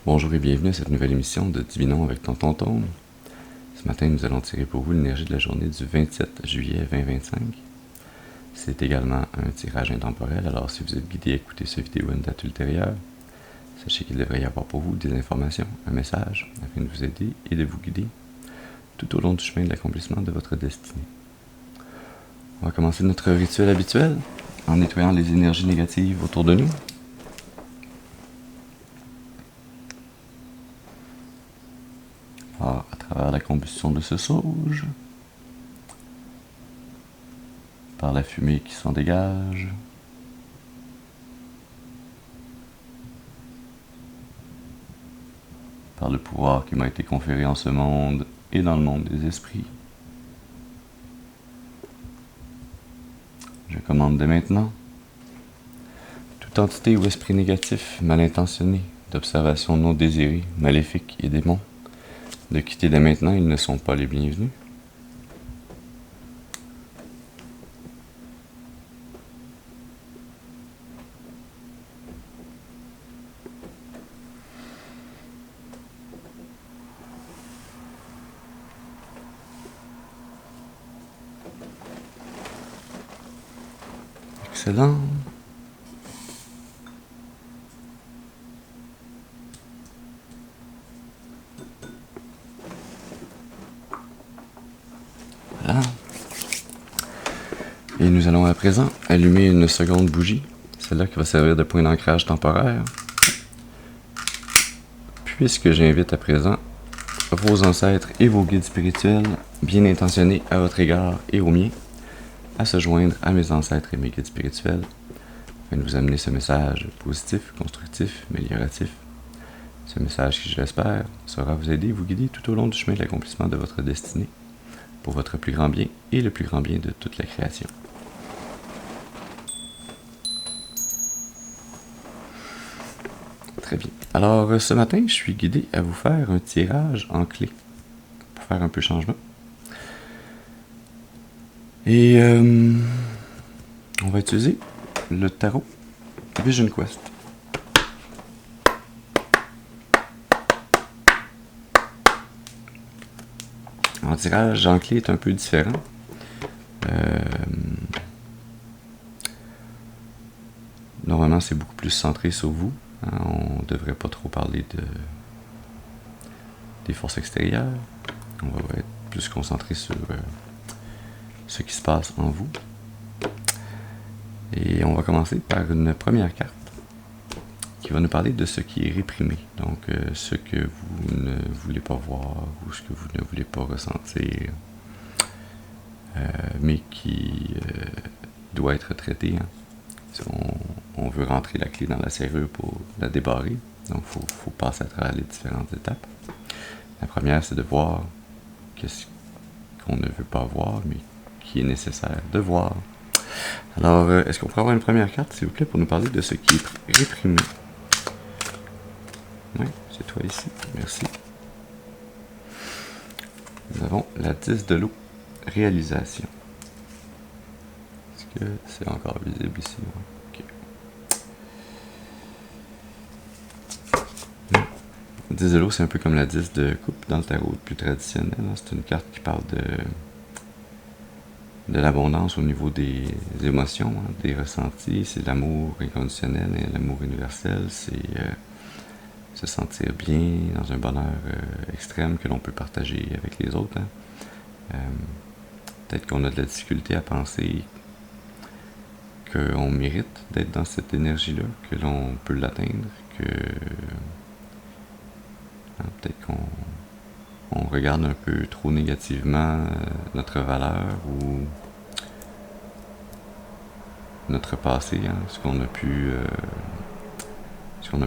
Bonjour et bienvenue à cette nouvelle émission de Divinons avec Tonton Tome. Ce matin, nous allons tirer pour vous l'énergie de la journée du 27 juillet 2025. C'est également un tirage intemporel, alors si vous êtes guidé à écouter cette vidéo à une date ultérieure, sachez qu'il devrait y avoir pour vous des informations, un message, afin de vous aider et de vous guider tout au long du chemin de l'accomplissement de votre destinée. On va commencer notre rituel habituel en nettoyant les énergies négatives autour de nous. Alors, à travers la combustion de ce sauge, par la fumée qui s'en dégage, par le pouvoir qui m'a été conféré en ce monde et dans le monde des esprits. Je commande dès maintenant toute entité ou esprit négatif, mal intentionné, d'observation non désirée, maléfique et démon, de quitter dès maintenant, ils ne sont pas les bienvenus. Excellent. Voilà. Et nous allons à présent allumer une seconde bougie, celle-là qui va servir de point d'ancrage temporaire. Puisque j'invite à présent vos ancêtres et vos guides spirituels, bien intentionnés à votre égard et au mien, à se joindre à mes ancêtres et mes guides spirituels, afin de vous amener ce message positif, constructif, amélioratif. Ce message qui, je l'espère, saura vous aider et vous guider tout au long du chemin de l'accomplissement de votre destinée, pour votre plus grand bien et le plus grand bien de toute la création. Très bien. Alors, ce matin, je suis guidé à vous faire un tirage en clé, pour faire un peu changement. Et on va utiliser le tarot Vision Quest. Un tirage en clé est un peu différent. Normalement, c'est beaucoup plus centré sur vous. On ne devrait pas trop parler des forces extérieures. On va être plus concentré sur ce qui se passe en vous. Et on va commencer par une première carte qui va nous parler de ce qui est réprimé. Donc, ce que vous ne voulez pas voir ou ce que vous ne voulez pas ressentir, mais qui doit être traité. Si on veut rentrer la clé dans la serrure pour la débarrer, donc il faut passer à travers les différentes étapes. La première, c'est de voir qu'est-ce qu'on ne veut pas voir, mais qui est nécessaire de voir. Alors, est-ce qu'on pourrait avoir une première carte, s'il vous plaît, pour nous parler de ce qui est réprimé? Oui, c'est toi ici. Merci. Nous avons la 10 de l'eau. Réalisation. Est-ce que c'est encore visible ici? Ok. 10 de l'eau, c'est un peu comme la 10 de coupe dans le tarot plus traditionnel. C'est une carte qui parle de l'abondance au niveau des émotions, des ressentis. C'est l'amour inconditionnel et l'amour universel. C'est se sentir bien dans un bonheur extrême que l'on peut partager avec les autres. Peut-être qu'on a de la difficulté à penser qu'on mérite d'être dans cette énergie-là, que l'on peut l'atteindre, que peut-être qu'on regarde un peu trop négativement notre valeur ou notre passé, ce qu'on a pu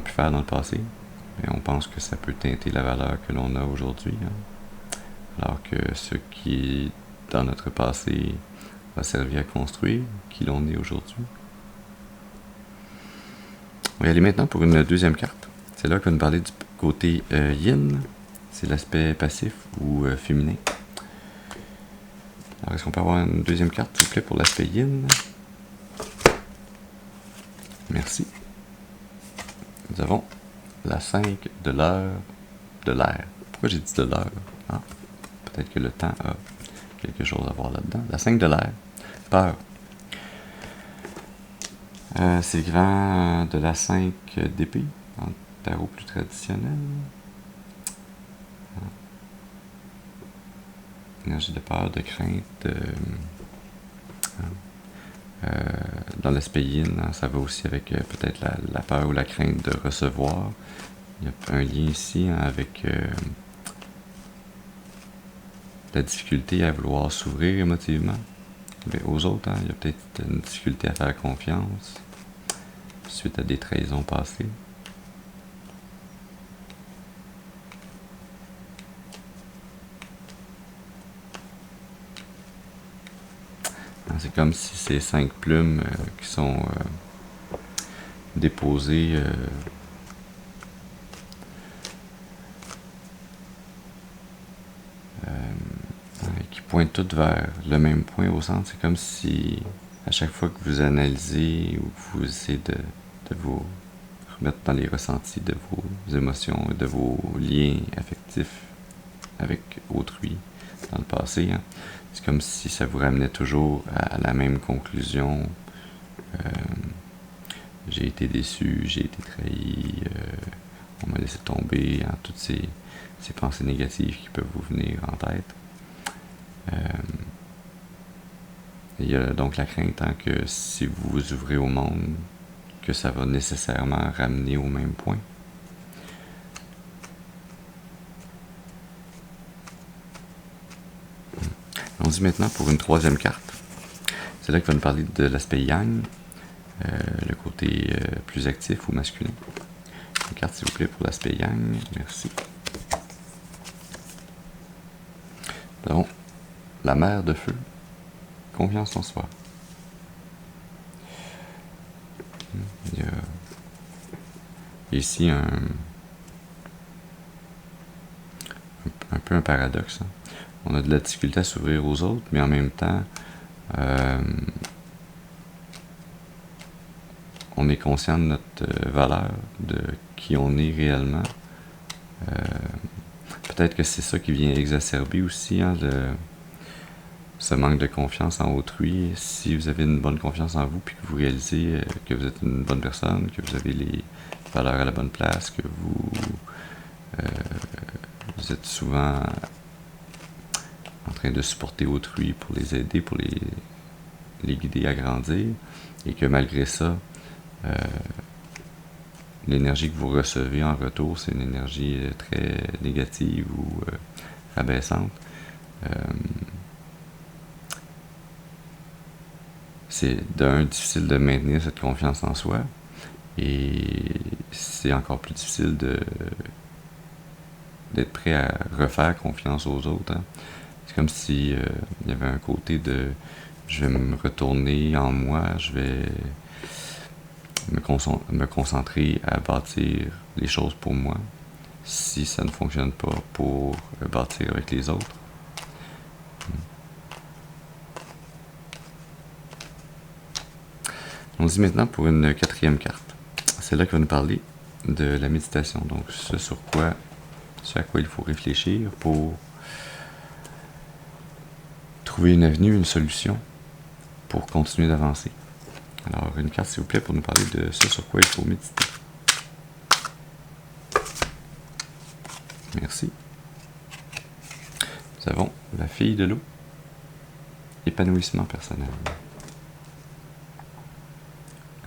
faire dans le passé. Et on pense que ça peut teinter la valeur que l'on a aujourd'hui. Alors que ce qui est dans notre passé va servir à construire qui l'on est aujourd'hui. On va y aller maintenant pour une deuxième carte. C'est là qu'on va nous parler du côté yin. C'est l'aspect passif ou féminin. Alors, est-ce qu'on peut avoir une deuxième carte, s'il vous plaît, pour l'aspect yin? Merci. Nous avons la 5 de l'heure de l'air. Pourquoi j'ai dit de l'heure? Ah, peut-être que le temps a quelque chose à voir là-dedans. La 5 de l'air. Peur. C'est l'équivalent de la 5 d'épée, en tarot plus traditionnel. Énergie de peur, de crainte. Dans l'aspect yin, ça va aussi avec peut-être la peur ou la crainte de recevoir. Il y a un lien ici avec la difficulté à vouloir s'ouvrir émotivement aux autres. Il y a peut-être une difficulté à faire confiance suite à des trahisons passées. C'est comme si ces 5 plumes qui sont déposées qui pointent toutes vers le même point au centre. C'est comme si à chaque fois que vous analysez ou que vous essayez de vous remettre dans les ressentis de vos émotions et de vos liens affectifs avec autrui dans le passé, c'est comme si ça vous ramenait toujours à la même conclusion. J'ai été déçu, j'ai été trahi, on m'a laissé tomber, toutes ces pensées négatives qui peuvent vous venir en tête. Il y a donc la crainte que si vous vous ouvrez au monde, que ça va nécessairement ramener au même point. On dit maintenant pour une troisième carte. C'est là qu'il va nous parler de l'aspect yang, le côté plus actif ou masculin. Une carte s'il vous plaît pour l'aspect yang, merci. Donc, la mer de feu, confiance en soi. Il y a ici un peu un paradoxe. On a de la difficulté à s'ouvrir aux autres, mais en même temps, on est conscient de notre valeur, de qui on est réellement. Peut-être que c'est ça qui vient exacerber aussi ce manque de confiance en autrui. Si vous avez une bonne confiance en vous, puis que vous réalisez que vous êtes une bonne personne, que vous avez les valeurs à la bonne place, que vous êtes souvent en train de supporter autrui pour les aider, pour les guider à grandir, et que malgré ça, l'énergie que vous recevez en retour, c'est une énergie très négative ou rabaissante. C'est difficile de maintenir cette confiance en soi, et c'est encore plus difficile d'être prêt à refaire confiance aux autres. C'est comme si il y avait un côté de je vais me retourner en moi, je vais me concentrer à bâtir les choses pour moi, si ça ne fonctionne pas, pour bâtir avec les autres. On dit maintenant pour une quatrième carte. C'est là qu'il va nous parler de la méditation. Donc ce à quoi il faut réfléchir pour trouver une avenue, une solution pour continuer d'avancer. Alors une carte s'il vous plaît pour nous parler de ce sur quoi il faut méditer. Merci. Nous avons la fille de l'eau. Épanouissement personnel.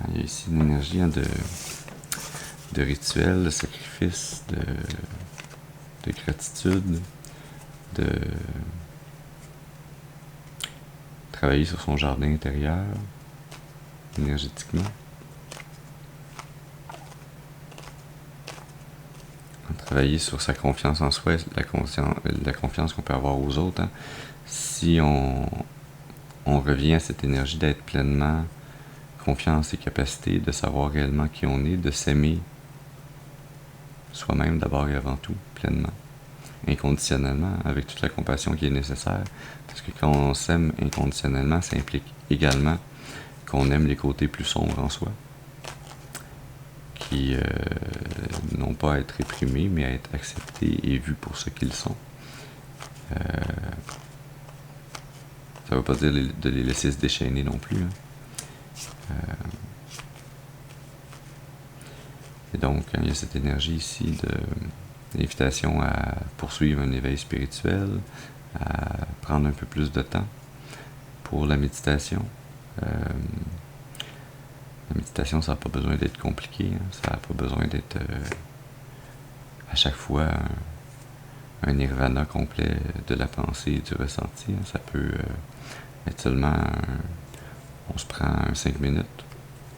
Il y a ici une énergie de rituel, de sacrifice, de gratitude, de travailler sur son jardin intérieur, énergétiquement. Travailler sur sa confiance en soi, la confiance qu'on peut avoir aux autres. Si on revient à cette énergie d'être pleinement confiant en ses capacités, de savoir réellement qui on est, de s'aimer soi-même d'abord et avant tout, pleinement, inconditionnellement, avec toute la compassion qui est nécessaire. Parce que quand on s'aime inconditionnellement, ça implique également qu'on aime les côtés plus sombres en soi, qui n'ont pas à être réprimés, mais à être acceptés et vus pour ce qu'ils sont. Ça ne veut pas dire de les laisser se déchaîner non plus. Et donc, il y a cette énergie ici d'invitation à poursuivre un éveil spirituel, à prendre un peu plus de temps pour la méditation. La méditation, ça n'a pas besoin d'être compliqué, ça n'a pas besoin d'être à chaque fois un nirvana complet de la pensée et du ressenti. Ça peut être seulement on se prend 5 minutes,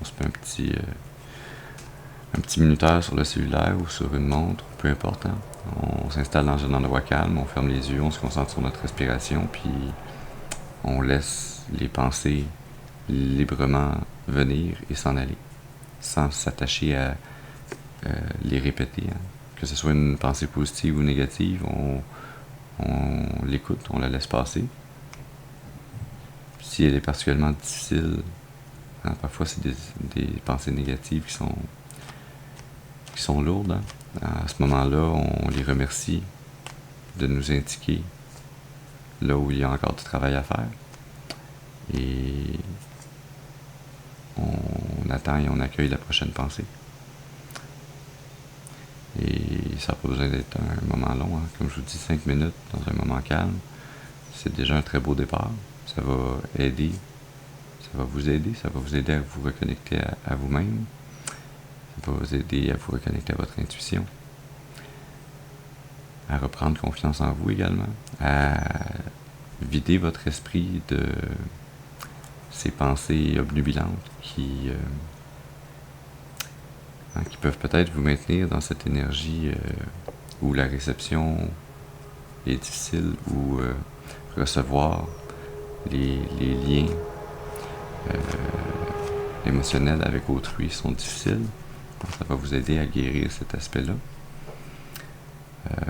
on se met un petit minuteur sur le cellulaire ou sur une montre, peu importe. On s'installe dans un endroit calme, on ferme les yeux, on se concentre sur notre respiration, puis on laisse les pensées librement venir et s'en aller, sans s'attacher à les répéter. Que ce soit une pensée positive ou négative, on l'écoute, on la laisse passer. Si elle est particulièrement difficile, parfois c'est des pensées négatives qui sont lourdes. À ce moment-là, on les remercie de nous indiquer là où il y a encore du travail à faire. Et on attend et on accueille la prochaine pensée. Et ça n'a pas besoin d'être un moment long. Comme je vous dis, 5 minutes dans un moment calme, c'est déjà un très beau départ. Ça va aider, ça va vous aider à vous reconnecter à vous-même. Ça va vous aider à vous reconnecter à votre intuition, à reprendre confiance en vous également, à vider votre esprit de ces pensées obnubilantes qui peuvent peut-être vous maintenir dans cette énergie où la réception est difficile, où recevoir les liens émotionnels avec autrui sont difficiles. Donc, ça va vous aider à guérir cet aspect-là.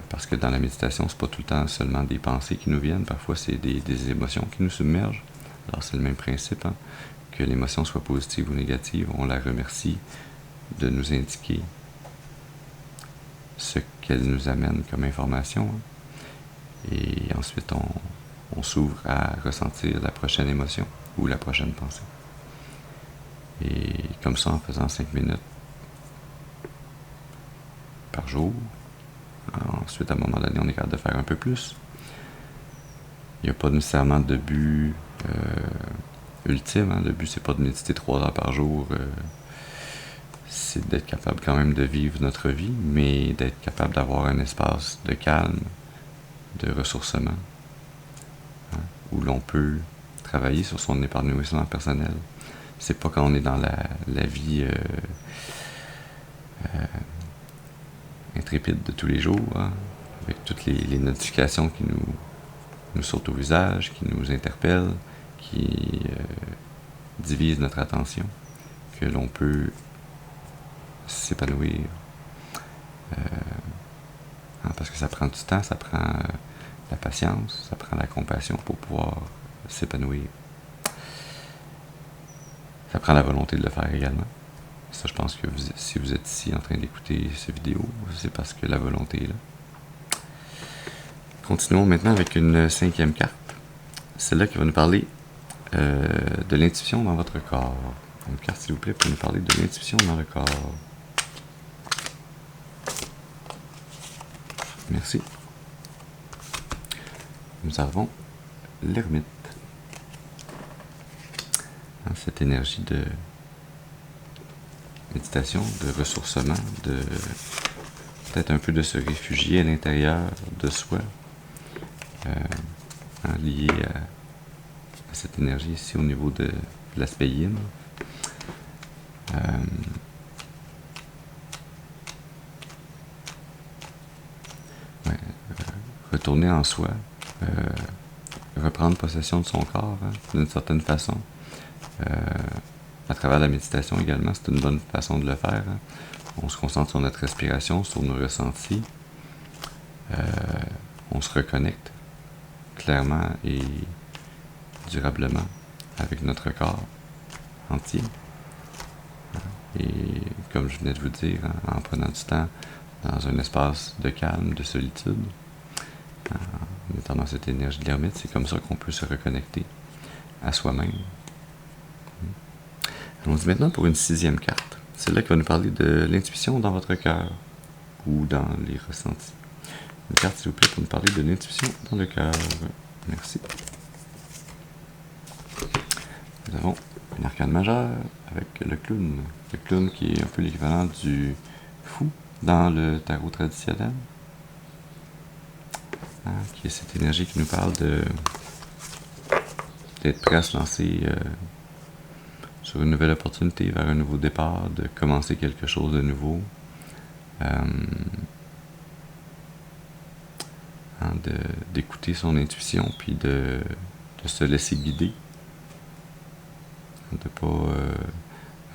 Parce que dans la méditation, c'est pas tout le temps seulement des pensées qui nous viennent, parfois c'est des émotions qui nous submergent. Alors c'est le même principe, que l'émotion soit positive ou négative, on la remercie de nous indiquer ce qu'elle nous amène comme information. Et ensuite on s'ouvre à ressentir la prochaine émotion ou la prochaine pensée. Et comme ça, en faisant 5 minutes par jour, ensuite à un moment donné, on est capable de faire un peu plus. Il n'y a pas nécessairement de but ultime. Le but, c'est pas de méditer 3 heures par jour. C'est d'être capable quand même de vivre notre vie, mais d'être capable d'avoir un espace de calme, de ressourcement, où l'on peut travailler sur son épanouissement personnel. C'est pas quand on est dans la vie intrépide de tous les jours, avec toutes les notifications qui nous sautent au visage, qui nous interpellent, qui divisent notre attention, que l'on peut s'épanouir. Parce que ça prend du temps, ça prend la patience, ça prend la compassion pour pouvoir s'épanouir. Ça prend la volonté de le faire également. Ça, je pense que si vous êtes ici en train d'écouter cette vidéo, c'est parce que la volonté est là. Continuons maintenant avec une 5e carte. Celle-là qui va nous parler de l'intuition dans votre corps. Une carte, s'il vous plaît, pour nous parler de l'intuition dans le corps. Merci. Nous avons l'ermite. Cette énergie de méditation, de ressourcement, de peut-être un peu de se réfugier à l'intérieur de soi, lié à cette énergie ici au niveau de l'aspect yin. Retourner en soi, reprendre possession de son corps d'une certaine façon. À travers la méditation également, c'est une bonne façon de le faire. On se concentre sur notre respiration, sur nos ressentis. On se reconnecte clairement et durablement avec notre corps entier. Et comme je venais de vous dire, en prenant du temps dans un espace de calme, de solitude, en étant dans cette énergie de l'ermite, c'est comme ça qu'on peut se reconnecter à soi-même. Allons-y maintenant pour une 6e carte. C'est là qui va nous parler de l'intuition dans votre cœur ou dans les ressentis. Une carte, s'il vous plaît, pour nous parler de l'intuition dans le cœur. Merci. Nous avons une arcane majeure avec le clown. Le clown qui est un peu l'équivalent du fou dans le tarot traditionnel. Qui est cette énergie qui nous parle d'être prêt à se lancer sur une nouvelle opportunité, vers un nouveau départ, de commencer quelque chose de nouveau. D'écouter son intuition, puis de se laisser guider. De ne pas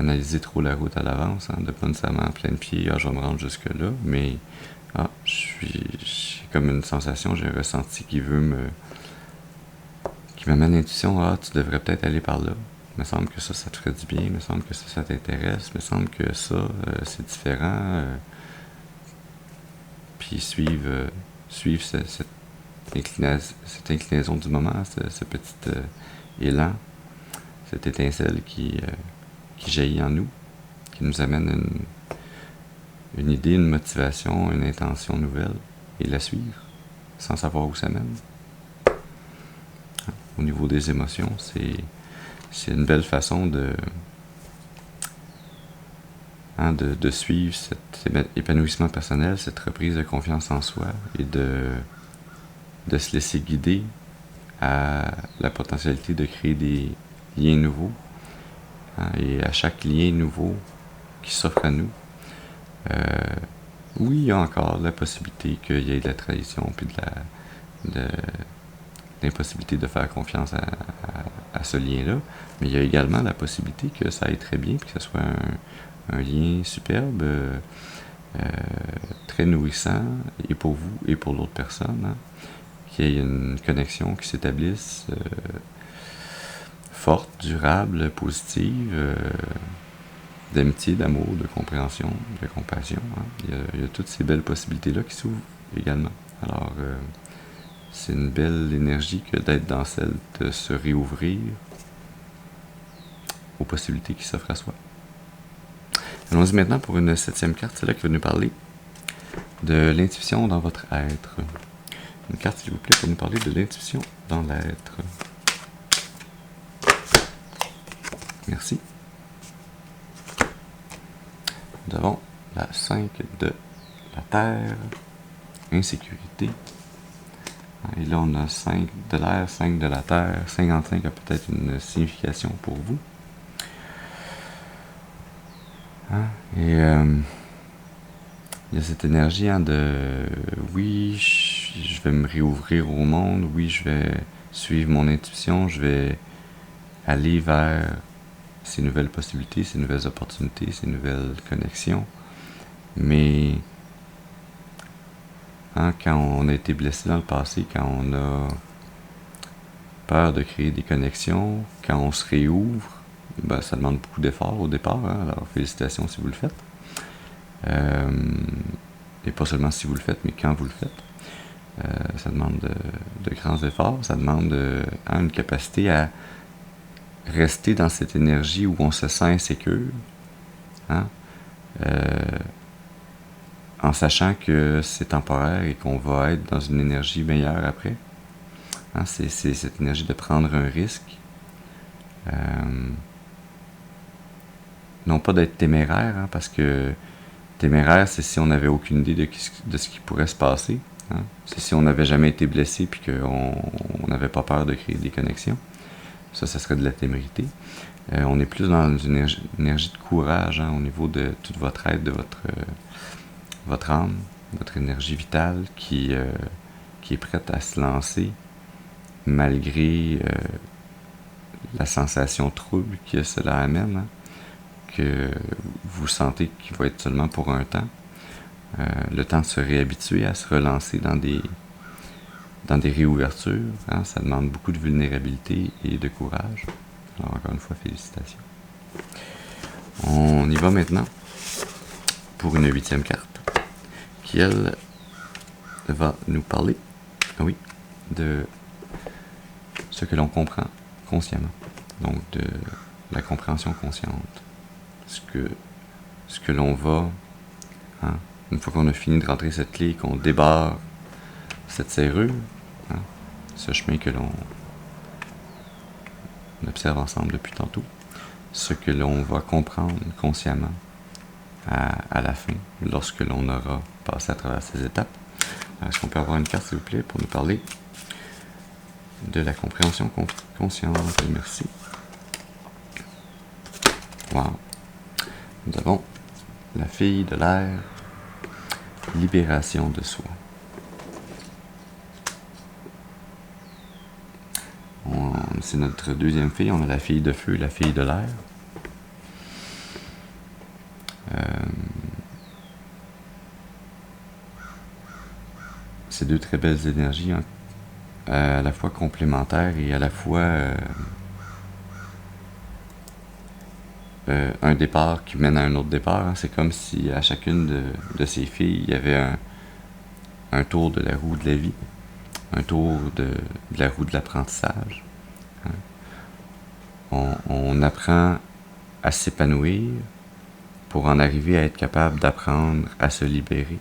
analyser trop la route à l'avance, de ne pas nécessairement plein de pied, je vais me rendre jusque-là, mais j'ai comme une sensation, j'ai un ressenti qui m'amène l'intuition, tu devrais peut-être aller par là. Il me semble que ça te ferait du bien, il me semble que ça t'intéresse, il me semble que ça, c'est différent. Puis suivre cette inclinaison du moment, ce petit élan, cette étincelle qui jaillit en nous, qui nous amène une idée, une motivation, une intention nouvelle, et la suivre, sans savoir où ça mène. Au niveau des émotions, c'est une belle façon de suivre cet épanouissement personnel, cette reprise de confiance en soi, et de se laisser guider à la potentialité de créer des liens nouveaux, et à chaque lien nouveau qui s'offre à nous, oui, il y a encore la possibilité qu'il y ait de la trahison, puis de l'impossibilité de faire confiance à ce lien-là, mais il y a également la possibilité que ça aille très bien, puis que ce soit un lien superbe, très nourrissant, et pour vous et pour l'autre personne, qu'il y ait une connexion qui s'établisse forte, durable, positive, d'amitié, d'amour, de compréhension, de compassion. Il y a toutes ces belles possibilités-là qui s'ouvrent également. Alors, c'est une belle énergie que d'être dans celle de se réouvrir aux possibilités qui s'offrent à soi. Allons-y maintenant pour une 7e carte, c'est là qui va nous parler de l'intuition dans votre être. Une carte, s'il vous plaît, pour nous parler de l'intuition dans l'être. Merci. Nous avons la 5 de la Terre, insécurité. Et là, on a 5 de l'air, 5 de la Terre. 55 a peut-être une signification pour vous. Et il y a cette énergie oui, je vais me réouvrir au monde, oui, je vais suivre mon intuition, je vais aller vers ces nouvelles possibilités, ces nouvelles opportunités, ces nouvelles connexions. Mais quand on a été blessé dans le passé, quand on a peur de créer des connexions, quand on se réouvre, ça demande beaucoup d'efforts au départ, alors félicitations si vous le faites. Et pas seulement si vous le faites, mais quand vous le faites. Ça demande de grands efforts, ça demande une capacité à rester dans cette énergie où on se sent insécure, en sachant que c'est temporaire et qu'on va être dans une énergie meilleure après. C'est cette énergie de prendre un risque. Non pas d'être téméraire, parce que téméraire, c'est si on n'avait aucune idée de ce qui pourrait se passer. C'est si on n'avait jamais été blessé puis qu'on n'avait pas peur de créer des connexions. Ça serait de la témérité. On est plus dans une énergie de courage au niveau de toute votre être, de votre âme, votre énergie vitale qui est prête à se lancer malgré la sensation trouble que cela amène, que vous sentez qu'il va être seulement pour un temps. Le temps de se réhabituer à se relancer dans des réouvertures, ça demande beaucoup de vulnérabilité et de courage. Alors encore une fois, félicitations. On y va maintenant pour une 8e carte qui, elle, va nous parler, oui, de ce que l'on comprend consciemment. Donc de la compréhension consciente. Ce que l'on va, une fois qu'on a fini de rentrer cette clé, qu'on débarre cette serrure, ce chemin que l'on observe ensemble depuis tantôt, ce que l'on va comprendre consciemment à la fin, lorsque l'on aura passé à travers ces étapes. Est-ce qu'on peut avoir une carte, s'il vous plaît, pour nous parler de la compréhension consciente? Merci. Wow. Nous avons la fille de l'air, libération de soi. C'est notre deuxième fille. On a la fille de feu et la fille de l'air. C'est deux très belles énergies, à la fois complémentaires et à la fois un départ qui mène à un autre départ. C'est comme si à chacune de ces filles, il y avait un tour de la roue de la vie, un tour de la roue de l'apprentissage. On apprend à s'épanouir pour en arriver à être capable d'apprendre à se libérer.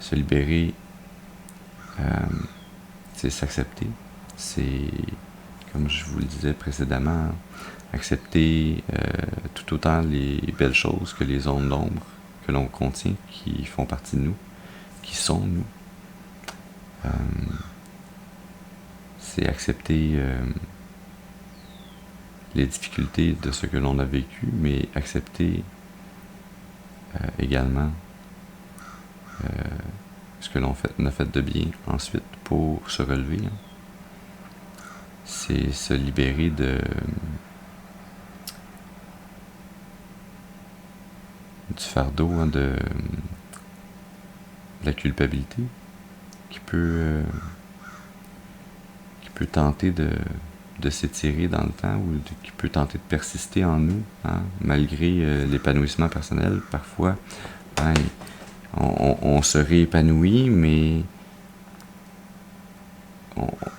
Se libérer, c'est s'accepter. C'est, comme je vous le disais précédemment, accepter tout autant les belles choses que les zones d'ombre que l'on contient, qui font partie de nous, qui sont nous. C'est accepter les difficultés de ce que l'on a vécu, mais accepter également ce que l'on a fait de bien ensuite pour se relever. C'est se libérer du fardeau, de la culpabilité qui peut tenter de s'étirer dans le temps ou qui peut tenter de persister en nous, malgré l'épanouissement personnel. Parfois, on se réépanouit, mais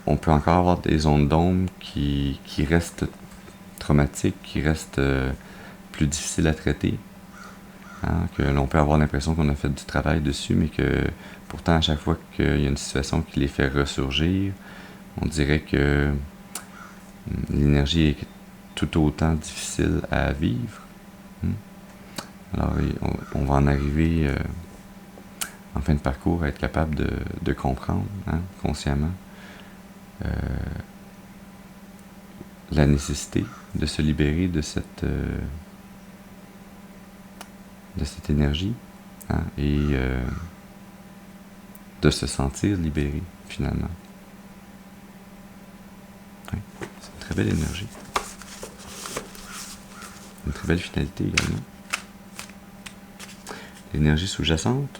on peut encore avoir des zones d'ombre qui restent traumatiques, qui restent plus difficiles à traiter. Que l'on peut avoir l'impression qu'on a fait du travail dessus, mais que pourtant à chaque fois qu'il y a une situation qui les fait ressurgir, on dirait que l'énergie est tout autant difficile à vivre. Alors on va en arriver en fin de parcours à être capable de comprendre consciemment la nécessité de se libérer de cette énergie et de se sentir libéré finalement. Oui, c'est une très belle énergie. Une très belle finalité également. L'énergie sous-jacente.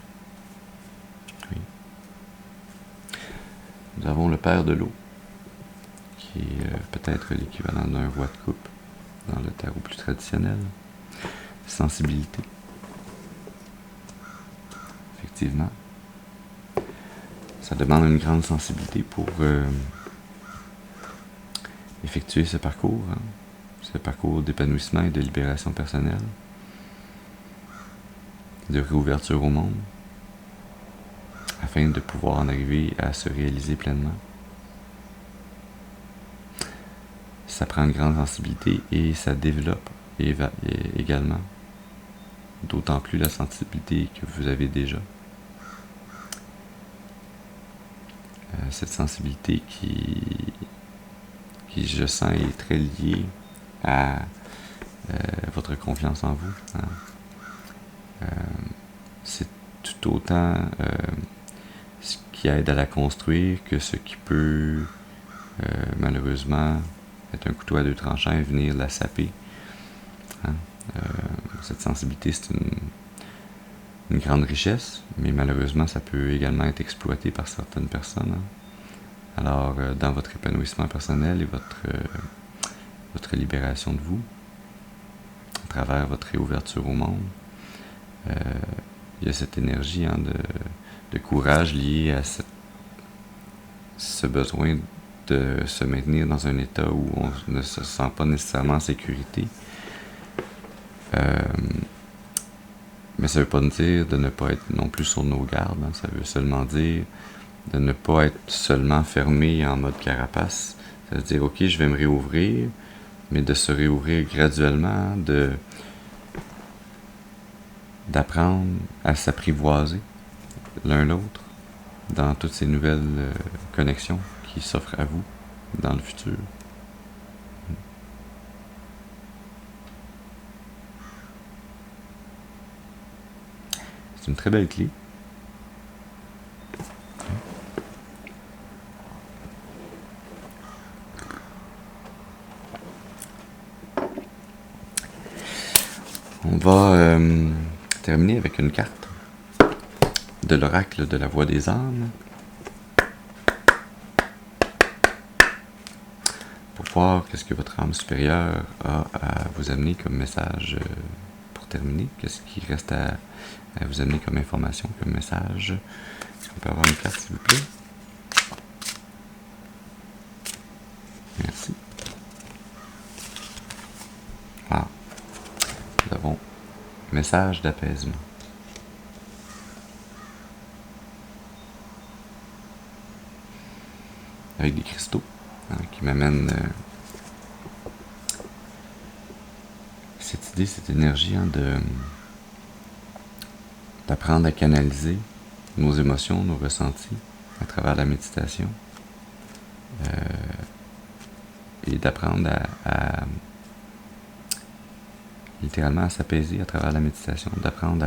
Oui. Nous avons le père de l'eau, qui est peut-être l'équivalent d'un roi de coupe dans le tarot plus traditionnel. Sensibilité. Effectivement. Ça demande une grande sensibilité pour effectuer ce parcours, ce parcours d'épanouissement et de libération personnelle, de réouverture au monde, afin de pouvoir en arriver à se réaliser pleinement. Ça prend une grande sensibilité et ça développe également, d'autant plus la sensibilité que vous avez déjà. Cette sensibilité qui, je sens, est très liée à votre confiance en vous. C'est tout autant ce qui aide à la construire que ce qui peut malheureusement être un couteau à deux tranchants et venir la saper. Cette sensibilité, c'est une grande richesse, mais malheureusement, ça peut également être exploité par certaines personnes. Alors, dans votre épanouissement personnel et votre libération de vous, travers votre réouverture au monde. Il y a cette énergie de courage liée à ce besoin de se maintenir dans un état où on ne se sent pas nécessairement en sécurité. Mais ça ne veut pas dire de ne pas être non plus sur nos gardes. Ça veut seulement dire de ne pas être seulement fermé en mode carapace. Ça veut dire, ok, je vais me réouvrir, mais de se réouvrir graduellement, d'apprendre à s'apprivoiser l'un l'autre dans toutes ces nouvelles connexions qui s'offrent à vous dans le futur. C'est une très belle clé. On va terminer avec une carte de l'oracle de la voix des âmes pour voir qu'est-ce que votre âme supérieure a à vous amener comme message pour terminer. Qu'est-ce qui reste à vous amener comme information, comme message. Est-ce qu'on peut avoir une carte, s'il vous plaît? Merci. Ah. Nous avons message d'apaisement. Avec des cristaux qui m'amènent cette idée, cette énergie d'apprendre à canaliser nos émotions, nos ressentis à travers la méditation et d'apprendre à littéralement à s'apaiser à travers la méditation, d'apprendre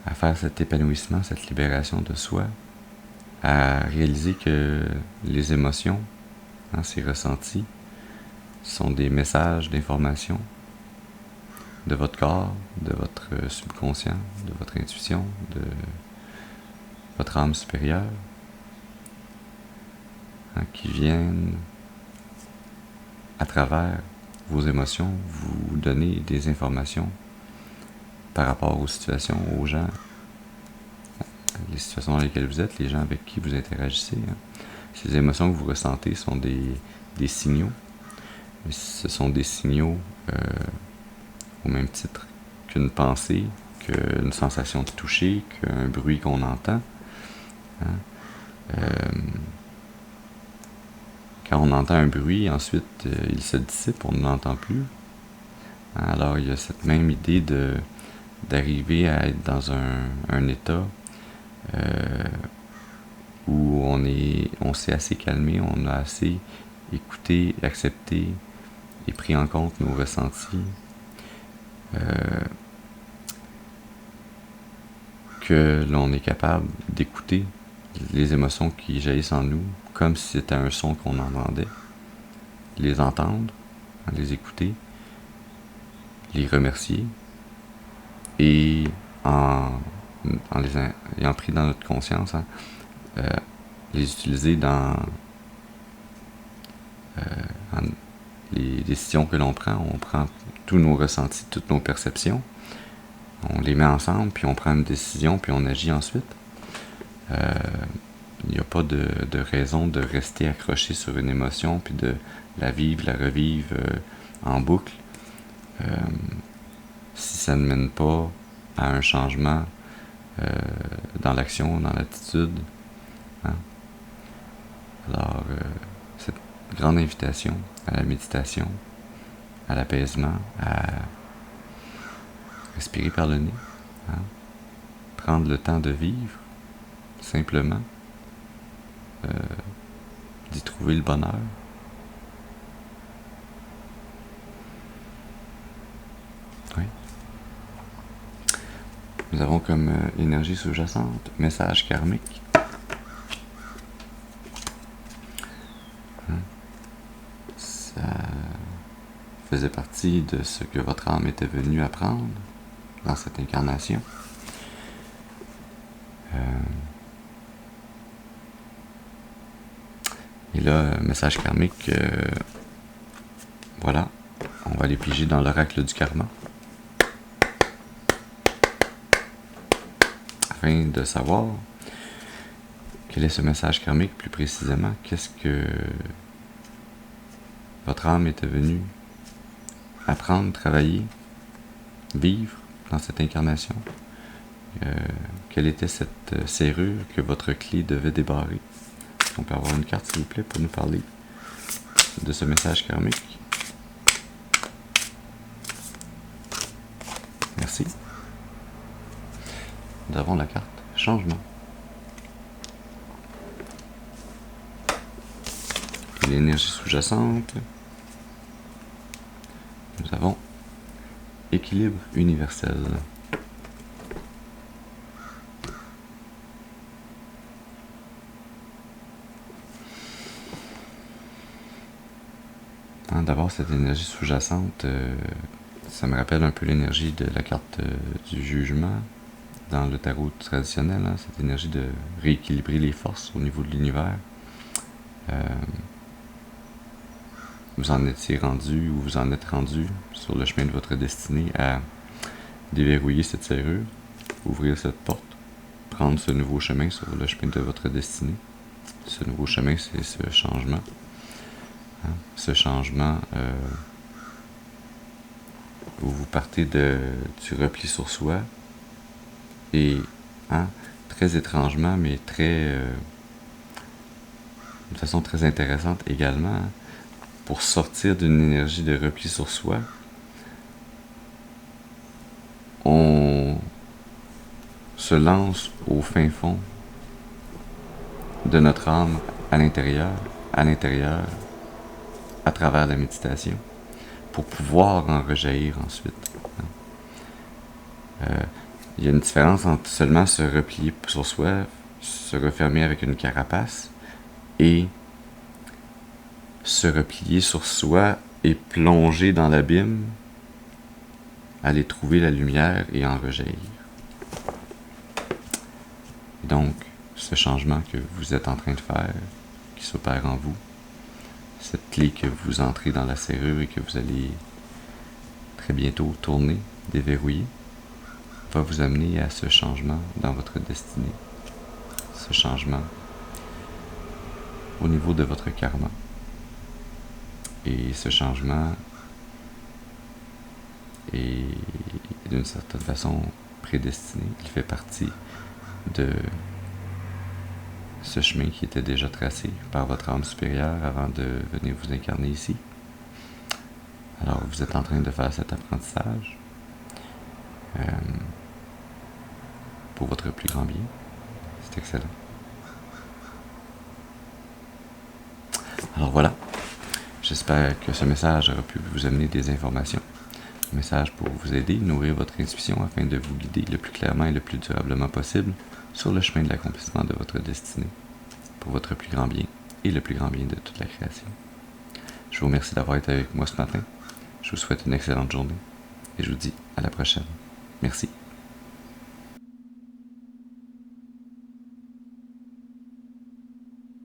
à faire cet épanouissement, cette libération de soi, à réaliser que les émotions, ces ressentis, sont des messages d'information de votre corps, de votre subconscient, de votre intuition, de votre âme supérieure, qui viennent à travers vos émotions vous donner des informations par rapport aux situations, aux gens, les situations dans lesquelles vous êtes, les gens avec qui vous interagissez. Ces émotions que vous ressentez sont des signaux. Ce sont des signaux au même titre qu'une pensée, qu'une sensation de toucher, qu'un bruit qu'on entend. Quand on entend un bruit, ensuite il se dissipe, on ne l'entend plus. Alors il y a cette même idée d'arriver à être dans un état où on s'est assez calmé, on a assez écouté, accepté et pris en compte nos ressentis, que l'on est capable d'écouter les émotions qui jaillissent en nous comme si c'était un son qu'on entendait, les entendre, les écouter, les remercier et en les ayant pris dans notre conscience, les utiliser dans les décisions que l'on prend. On prend tous nos ressentis, toutes nos perceptions, on les met ensemble, puis on prend une décision, puis on agit ensuite. Il n'y a pas de raison de rester accroché sur une émotion, puis de la vivre, la revivre en boucle, si ça ne mène pas à un changement dans l'action, dans l'attitude. Alors, cette grande invitation à la méditation, à l'apaisement, à respirer par le nez, prendre le temps de vivre, simplement, d'y trouver le bonheur. Oui. Nous avons comme énergie sous-jacente, message karmique. Ça faisait partie de ce que votre âme était venue apprendre dans cette incarnation. Et là, message karmique, voilà, On va aller piger dans l'oracle du karma. Afin de savoir quel est ce message karmique plus précisément. Qu'est-ce que votre âme était venue apprendre, travailler, vivre dans cette incarnation. Quelle était cette serrure que votre clé devait débarrer. On peut avoir une carte, s'il vous plaît, pour nous parler de ce message karmique. Merci. Nous avons la carte changement. Et l'énergie sous-jacente. Nous avons équilibre universel. D'abord, cette énergie sous-jacente, ça me rappelle un peu l'énergie de la carte du jugement dans le tarot traditionnel, hein, cette énergie de rééquilibrer les forces au niveau de l'univers. Vous en étiez rendu ou vous en êtes rendu sur le chemin de votre destinée à déverrouiller cette serrure, ouvrir cette porte, prendre ce nouveau chemin sur le chemin de votre destinée. Ce nouveau chemin, c'est ce changement. Ce changement où vous partez du repli sur soi et très étrangement, mais de façon très intéressante également, pour sortir d'une énergie de repli sur soi, on se lance au fin fond de notre âme à l'intérieur, à travers la méditation, pour pouvoir en rejaillir ensuite. Il y a une différence entre seulement se replier sur soi, se refermer avec une carapace, et se replier sur soi et plonger dans l'abîme, aller trouver la lumière et en rejaillir. Donc, ce changement que vous êtes en train de faire, qui s'opère en vous, cette clé que vous entrez dans la serrure et que vous allez très bientôt tourner, déverrouiller, va vous amener à ce changement dans votre destinée. Ce changement au niveau de votre karma. Et ce changement est d'une certaine façon prédestiné. Il fait partie de ce chemin qui était déjà tracé par votre âme supérieure avant de venir vous incarner ici. Alors, vous êtes en train de faire cet apprentissage pour votre plus grand bien. C'est excellent. Alors voilà, j'espère que ce message aura pu vous amener des informations. Un message pour vous aider, nourrir votre intuition afin de vous guider le plus clairement et le plus durablement possible sur le chemin de l'accomplissement de votre destinée, pour votre plus grand bien et le plus grand bien de toute la création. Je vous remercie d'avoir été avec moi ce matin. Je vous souhaite une excellente journée et je vous dis à la prochaine. Merci.